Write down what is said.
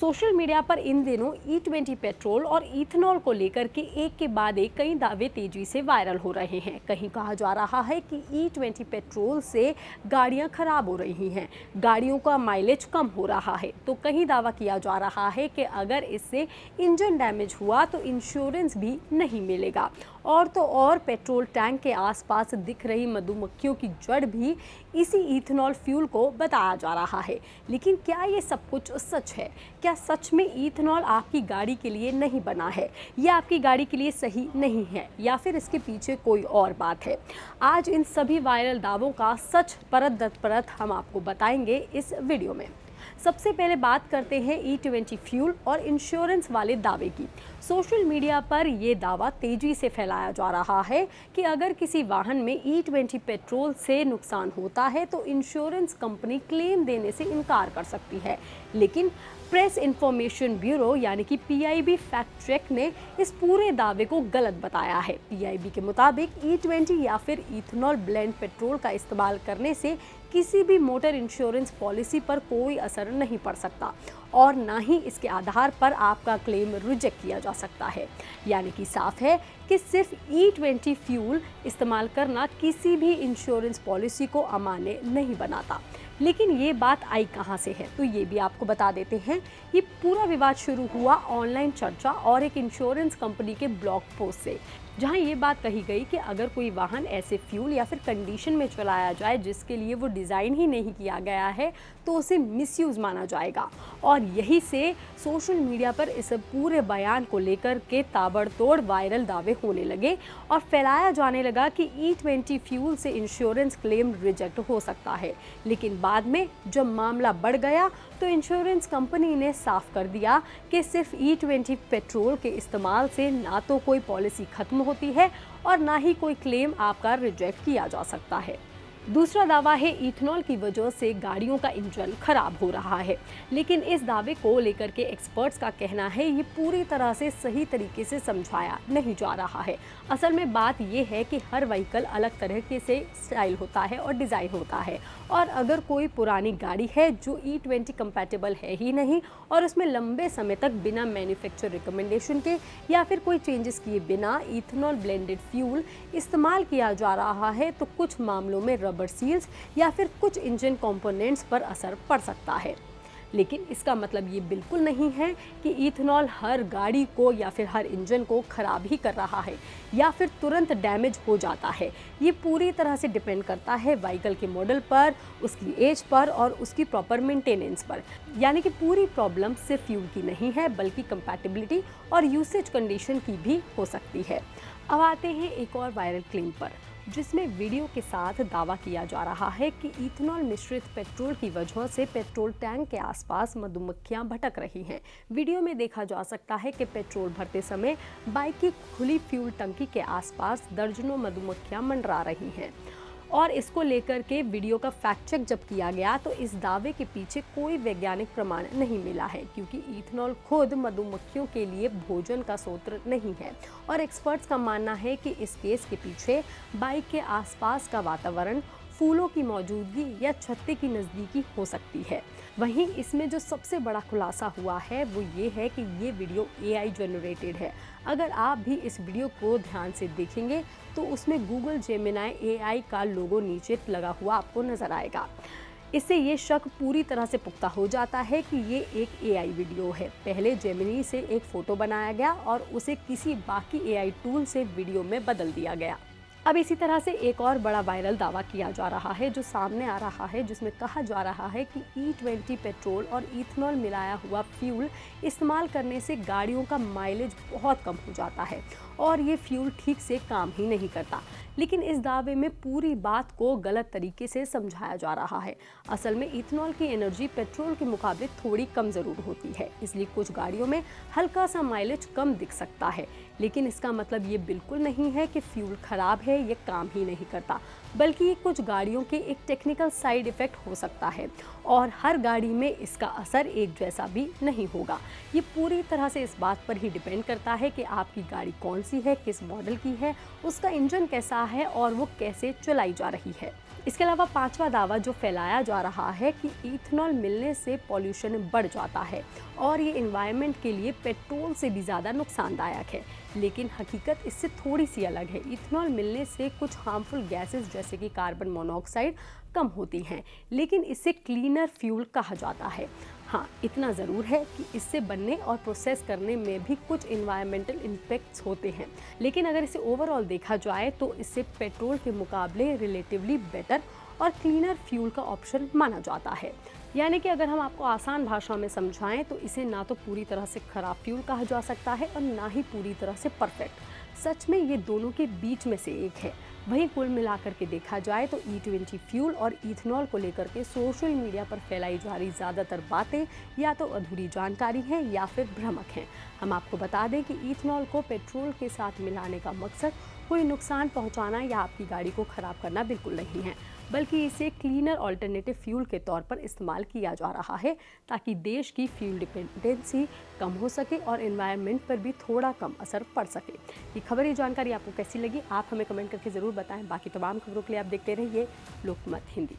Social media पर इन दिनों E20 petrol और इथेनॉल को लेकर के एक के बाद एक कई दावे तेजी से वायरल हो रहे हैं। कहीं कहा जा रहा है कि E20 पेट्रोल से गाड़ियां खराब हो रही हैं, गाड़ियों का माइलेज कम हो रहा है, तो कहीं दावा किया जा रहा है कि अगर इससे इंजन डैमेज हुआ तो इंश्योरेंस भी नहीं मिलेगा। और तो और पेट्रोल टैंक के आसपास दिख रही मधुमक्खियों की जड़ भी इसी इथेनॉल फ्यूल को बताया जा रहा है। लेकिन क्या ये सब कुछ सच है? क्या सच में इथेनॉल आपकी गाड़ी के लिए नहीं बना है, या आपकी गाड़ी के लिए सही नहीं है, या फिर इसके पीछे कोई और बात है? आज इन सभी वायरल दावों का सच परत दर परत हम आपको बताएंगे इस वीडियो में। सबसे पहले बात करते हैं E20 फ्यूल और इंश्योरेंस वाले दावे की। सोशल मीडिया पर यह दावा तेजी से फैलाया जा रहा है कि अगर किसी वाहन में E20 पेट्रोल से नुकसान होता है तो इंश्योरेंस कंपनी क्लेम देने से इनकार कर सकती है। लेकिन प्रेस इंफॉर्मेशन ब्यूरो यानी कि PIB फैक्ट चेक ने इस पूरे दावे को गलत बताया है। PIB के मुताबिक E20 या फिर इथेनॉल ब्लेंड पेट्रोल का इस्तेमाल करने से किसी भी मोटर इंश्योरेंस पॉलिसी पर कोई असर नहीं पड़ सकता और ना ही इसके आधार पर आपका क्लेम रिजेक्ट किया जा सकता है। यानी कि साफ है कि सिर्फ E20 फ्यूल इस्तेमाल करना किसी भी इंश्योरेंस पॉलिसी को अमान्य नहीं बनाता। लेकिन ये बात आई कहाँ से है, तो ये भी आपको बता देते हैं। ये पूरा विवाद शुरू हुआ ऑनलाइन चर्चा और एक इंश्योरेंस कंपनी के ब्लॉग पोस्ट से, जहां ये बात कही गई कि अगर कोई वाहन ऐसे फ्यूल या फिर कंडीशन में चलाया जाए जिसके लिए वो डिज़ाइन ही नहीं किया गया है तो उसे मिसयूज़ माना जाएगा। और यही से सोशल मीडिया पर इस पूरे बयान को लेकर के ताबड़तोड़ वायरल दावे होने लगे और फैलाया जाने लगा कि E20 फ्यूल से इंश्योरेंस क्लेम रिजेक्ट हो सकता है। लेकिन बाद में जब मामला बढ़ गया तो इंश्योरेंस कंपनी ने साफ कर दिया कि सिर्फ E20 पेट्रोल के इस्तेमाल से ना तो कोई पॉलिसी खत्म होती है और ना ही कोई क्लेम आपका रिजेक्ट किया जा सकता है। दूसरा दावा है इथेनॉल की वजह से गाड़ियों का इंजन खराब हो रहा है। लेकिन इस दावे को लेकर के एक्सपर्ट्स का कहना है ये पूरी तरह से सही तरीके से समझाया नहीं जा रहा है। असल में बात यह है कि हर व्हीकल अलग तरीके से स्टाइल होता है और डिज़ाइन होता है, और अगर कोई पुरानी गाड़ी है जो E20 कंपैटिबल है ही नहीं और उसमें लंबे समय तक बिना मैन्युफैक्चर रिकमेंडेशन के या फिर कोई चेंजेस किए बिना इथेनॉल ब्लेंडेड फ्यूल इस्तेमाल किया जा रहा है तो कुछ मामलों में रबर सील्स या फिर कुछ इंजन कंपोनेंट्स पर असर पड़ सकता है। लेकिन इसका मतलब ये बिल्कुल नहीं है कि इथेनॉल हर गाड़ी को या फिर हर इंजन को खराब ही कर रहा है या फिर तुरंत डैमेज हो जाता है। ये पूरी तरह से डिपेंड करता है व्हीकल के मॉडल पर, उसकी एज पर और उसकी प्रॉपर मेंटेनेंस पर। यानी कि पूरी प्रॉब्लम सिर्फ फ्यूल की नहीं है बल्कि कंपैटिबिलिटी और यूसेज कंडीशन की भी हो सकती है। अब आते हैं एक और वायरल क्लेम पर, जिसमें वीडियो के साथ दावा किया जा रहा है कि इथेनॉल मिश्रित पेट्रोल की वजह से पेट्रोल टैंक के आसपास मधुमक्खियां भटक रही हैं। वीडियो में देखा जा सकता है कि पेट्रोल भरते समय बाइक की खुली फ्यूल टंकी के आसपास दर्जनों मधुमक्खियां मंडरा रही हैं। और इसको लेकर के वीडियो का फैक्ट चेक जब किया गया तो इस दावे के पीछे कोई वैज्ञानिक प्रमाण नहीं मिला है, क्योंकि इथेनॉल खुद मधुमक्खियों के लिए भोजन का स्रोत नहीं है। और एक्सपर्ट्स का मानना है कि इस केस के पीछे बाइक के आसपास का वातावरण, फूलों की मौजूदगी या छत्ते की नज़दीकी हो सकती है। वहीं इसमें जो सबसे बड़ा खुलासा हुआ है वो ये है कि ये वीडियो AI जनरेटेड है। अगर आप भी इस वीडियो को ध्यान से देखेंगे तो उसमें गूगल जेमिनी AI का लोगो नीचे लगा हुआ आपको नज़र आएगा। इससे ये शक पूरी तरह से पुख्ता हो जाता है कि ये एक AI वीडियो है। पहले जेमिनी से एक फ़ोटो बनाया गया और उसे किसी बाकी AI टूल से वीडियो में बदल दिया गया। अब इसी तरह से एक और बड़ा वायरल दावा किया जा रहा है जो सामने आ रहा है, जिसमें कहा जा रहा है कि E20 पेट्रोल और इथेनॉल मिलाया हुआ फ्यूल इस्तेमाल करने से गाड़ियों का माइलेज बहुत कम हो जाता है और ये फ्यूल ठीक से काम ही नहीं करता। लेकिन इस दावे में पूरी बात को गलत तरीके से समझाया जा रहा है। असल में इथेनॉल की एनर्जी पेट्रोल के मुकाबले थोड़ी कम ज़रूर होती है, इसलिए कुछ गाड़ियों में हल्का सा माइलेज कम दिख सकता है। लेकिन इसका मतलब ये बिल्कुल नहीं है कि फ्यूल खराब है, ये काम ही नहीं करता, बल्कि ये कुछ गाड़ियों के एक टेक्निकल साइड इफ़ेक्ट हो सकता है और हर गाड़ी में इसका असर एक जैसा भी नहीं होगा। ये पूरी तरह से इस बात पर ही डिपेंड करता है कि आपकी गाड़ी कौन सी है, किस मॉडल की है, उसका इंजन कैसा है और वो कैसे चलाई जा रही है। इसके अलावा पांचवा दावा जो फैलाया जा रहा है कि इथेनॉल मिलने से पॉल्यूशन बढ़ जाता है और ये एनवायरनमेंट के लिए पेट्रोल से भी ज़्यादा नुकसानदायक है, लेकिन हकीकत इससे थोड़ी सी अलग है। इथेनॉल मिलने से कुछ हार्मफुल गैसेस जैसे कि कार्बन मोनोऑक्साइड कम होती हैं, लेकिन इसे क्लीनर फ्यूल कहा जाता है। हाँ, इतना ज़रूर है कि इससे बनने और प्रोसेस करने में भी कुछ इन्वायरमेंटल इम्पैक्ट्स होते हैं, लेकिन अगर इसे ओवरऑल देखा जाए तो इससे पेट्रोल के मुकाबले रिलेटिवली बेटर और क्लीनर फ्यूल का ऑप्शन माना जाता है। यानी कि अगर हम आपको आसान भाषा में समझाएं तो इसे ना तो पूरी तरह से खराब फ्यूल कहा जा सकता है और ना ही पूरी तरह से परफेक्ट। सच में ये दोनों के बीच में से एक है। वहीं कुल मिलाकर के देखा जाए तो E20 फ्यूल और इथेनॉल को लेकर के सोशल मीडिया पर फैलाई जा रही ज़्यादातर बातें या तो अधूरी जानकारी हैं या फिर भ्रामक हैं। हम आपको बता दें कि इथेनॉल को पेट्रोल के साथ मिलाने का मकसद कोई नुकसान पहुंचाना या आपकी गाड़ी को खराब करना बिल्कुल नहीं है, बल्कि इसे क्लीनर ऑल्टरनेटिव फ्यूल के तौर पर इस्तेमाल किया जा रहा है ताकि देश की फ्यूल डिपेंडेंसी कम हो सके और एनवायरनमेंट पर भी थोड़ा कम असर पड़ सके। ये खबर, ये जानकारी आपको कैसी लगी, आप हमें कमेंट करके ज़रूर बताएं। बाकी तमाम खबरों के लिए आप देखते रहिए लोकमत हिंदी।